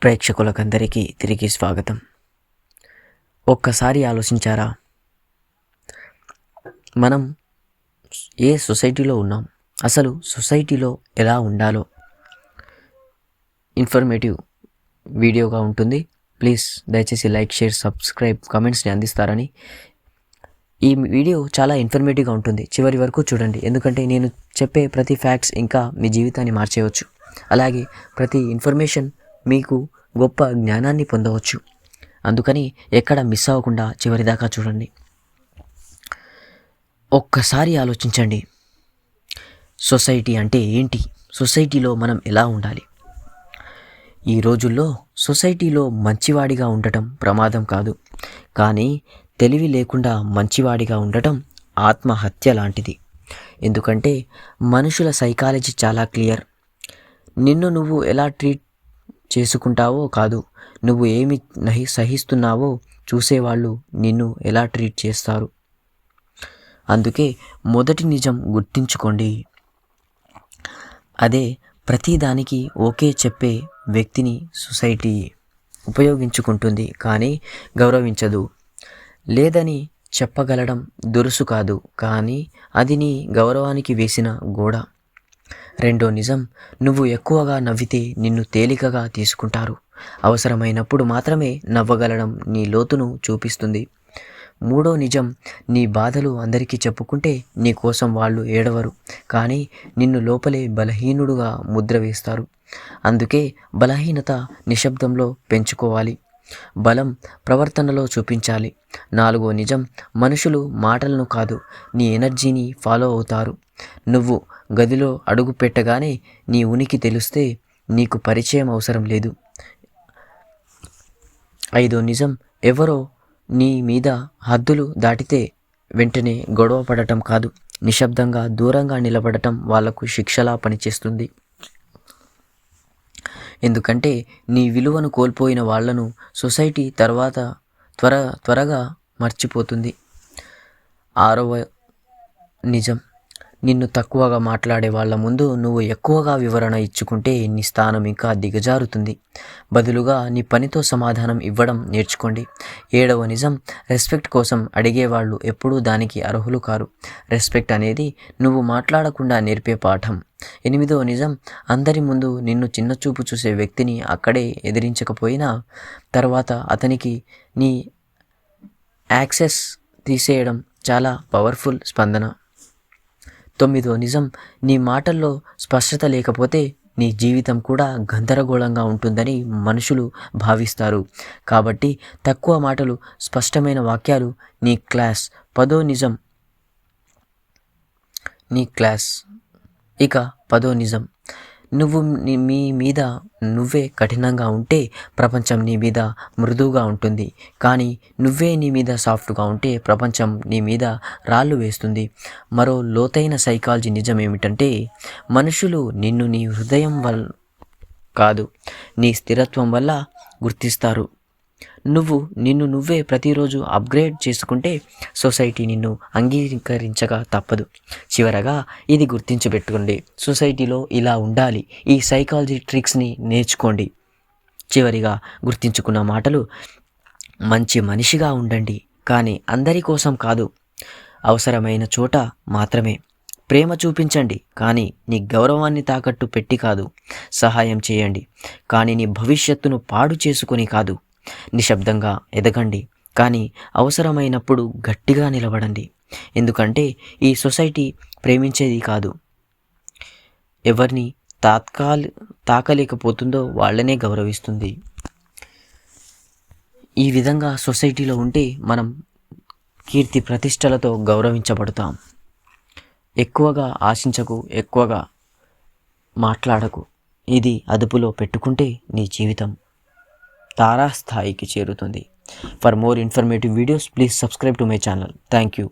ప్రేక్షకులకందరికీ తిరిగి స్వాగతం. ఒక్కసారి ఆలోచించారా, మనం ఏ సొసైటీలో ఉన్నాం, అసలు సొసైటీలో ఎలా ఉండాలో? ఇన్ఫర్మేటివ్ వీడియోగా ఉంటుంది. ప్లీజ్ దయచేసి లైక్, షేర్, సబ్స్క్రైబ్, కమెంట్స్ని అందిస్తారని. ఈ వీడియో చాలా ఇన్ఫర్మేటివ్గా ఉంటుంది, చివరి వరకు చూడండి. ఎందుకంటే నేను చెప్పే ప్రతి ఫ్యాక్ట్స్ ఇంకా మీ జీవితాన్ని మార్చేయవచ్చు. అలాగే ప్రతి ఇన్ఫర్మేషన్ మీకు గొప్ప జ్ఞానాన్ని పొందవచ్చు. అందుకని ఎక్కడ మిస్ అవ్వకుండా చివరి దాకా చూడండి. ఒక్కసారి ఆలోచించండి, సొసైటీ అంటే ఏంటి? సొసైటీలో మనం ఎలా ఉండాలి? ఈ రోజుల్లో సొసైటీలో మంచివాడిగా ఉండటం ప్రమాదం కాదు, కానీ తెలివి లేకుండా మంచివాడిగా ఉండటం ఆత్మహత్య లాంటిది. ఎందుకంటే మనుషుల సైకాలజీ చాలా క్లియర్. నిన్ను నువ్వు ఎలా ట్రీట్ చేసుకుంటావో కాదు, నువ్వు ఏమి సహిస్తున్నావో చూసేవాళ్ళు నిన్ను ఎలా ట్రీట్ చేస్తారు. అందుకే మొదటి నిజం గుర్తించుకోండి. అదే ప్రతిదానికి ఓకే చెప్పే వ్యక్తిని సొసైటీ ఉపయోగించుకుంటుంది, కానీ గౌరవించదు. లేదని చెప్పగలడం దురుసు కాదు, కానీ అది నీ గౌరవానికి వేసిన గోడ. రెండో నిజం, నువ్వు ఎక్కువగా నవ్వితే నిన్ను తేలికగా తీసుకుంటారు. అవసరమైనప్పుడు మాత్రమే నవ్వగలడం నీ లోతును చూపిస్తుంది. మూడో నిజం, నీ బాధలు అందరికీ చెప్పుకుంటే నీ కోసం వాళ్ళు ఏడవరు, కానీ నిన్ను లోపలే బలహీనుడుగా ముద్ర వేస్తారు. అందుకే బలహీనత నిశ్శబ్దంలో పెంచుకోవాలి, బలం ప్రవర్తనలో చూపించాలి. నాలుగో నిజం, మనుషులు మాటలను కాదు, నీ ఎనర్జీని ఫాలో అవుతారు. నువ్వు గదిలో అడుగు పెట్టగానే నీ ఉనికి తెలిస్తే నీకు పరిచయం అవసరం లేదు. ఐదో నిజం, ఎవరో నీ మీద హద్దులు దాటితే వెంటనే గొడవ పడటం కాదు, నిశ్శబ్దంగా దూరంగా నిలబడటం వాళ్లకు శిక్షలా పనిచేస్తుంది. ఎందుకంటే నీ విలువను కోల్పోయిన వాళ్లను సొసైటీ తర్వాత త్వరగా మర్చిపోతుంది. ఆరవ నిజం, నిన్ను తక్కువగా మాట్లాడే వాళ్ళ ముందు నువ్వు ఎక్కువగా వివరణ ఇచ్చుకుంటే నీ స్థానం ఇంకా దిగజారుతుంది. బదులుగా నీ పనితో సమాధానం ఇవ్వడం నేర్చుకోండి. ఏడవ నిజం, రెస్పెక్ట్ కోసం అడిగేవాళ్ళు ఎప్పుడూ దానికి అర్హులు కారు. రెస్పెక్ట్ అనేది నువ్వు మాట్లాడకుండా నేర్పే పాఠం. ఎనిమిదవ నిజం, అందరి ముందు నిన్ను చిన్నచూపు చూసే వ్యక్తిని అక్కడే ఎదిరించకపోయినా తర్వాత అతనికి నీ యాక్సెస్ తీసేయడం చాలా పవర్ఫుల్ స్పందన. తొమ్మిదో నిజం, నీ మాటల్లో స్పష్టత లేకపోతే నీ జీవితం కూడా గందరగోళంగా ఉంటుందని మనుషులు భావిస్తారు. కాబట్టి తక్కువ మాటలు, స్పష్టమైన వాక్యాలు నీ క్లాస్. ఇక పదో నిజం, నువ్వు మీ మీద నువ్వే కఠినంగా ఉంటే ప్రపంచం నీ మీద మృదువుగా ఉంటుంది, కానీ నువ్వే నీ మీద సాఫ్ట్గా ఉంటే ప్రపంచం నీ మీద రాళ్ళు వేస్తుంది. మరో లోతైన సైకాలజీ నిజం ఏమిటంటే, మనుషులు నిన్ను నీ హృదయం వల్ల కాదు, నీ స్థిరత్వం వల్ల గుర్తిస్తారు. నువ్వు నిన్ను నువ్వే ప్రతిరోజు అప్గ్రేడ్ చేసుకుంటే సొసైటీ నిన్ను అంగీకరించక తప్పదు. చివరగా ఇది గుర్తించిపెట్టుకోండి, సొసైటీలో ఇలా ఉండాలి. ఈ సైకాలజీ ట్రిక్స్ని నేర్చుకోండి. చివరిగా గుర్తించుకున్న మాటలు, మంచి మనిషిగా ఉండండి, కానీ అందరి కోసం కాదు, అవసరమైన చోట మాత్రమే. ప్రేమ చూపించండి, కానీ నీ గౌరవాన్ని తాకట్టు పెట్టి కాదు. సహాయం చేయండి, కానీ నీ భవిష్యత్తును పాడు చేసుకొని కాదు. నిశ్శబ్దంగా ఎదగండి, కానీ అవసరమైనప్పుడు గట్టిగా నిలబడండి. ఎందుకంటే ఈ సొసైటీ ప్రేమించేది కాదు, ఎవరిని తాకలేకపోతుందో వాళ్ళనే గౌరవిస్తుంది. ఈ విధంగా సొసైటీలో ఉంటే మనం కీర్తి ప్రతిష్టలతో గౌరవించబడతాం. ఎక్కువగా ఆశించకు, ఎక్కువగా మాట్లాడకు. ఇది అదుపులో పెట్టుకుంటే నీ జీవితం తారాస్థాయికి చేరుతుంది. For more informative videos please subscribe to my channel. Thank you.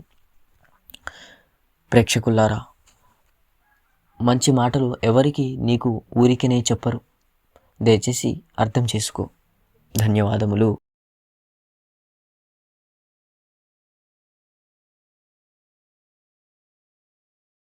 ప్రేక్షకులారా, మంచి మాటలు ఎవరికి నీకు ఊరికినే చెప్పరు, దయచేసి అర్థం చేసుకో. ధన్యవాదములు.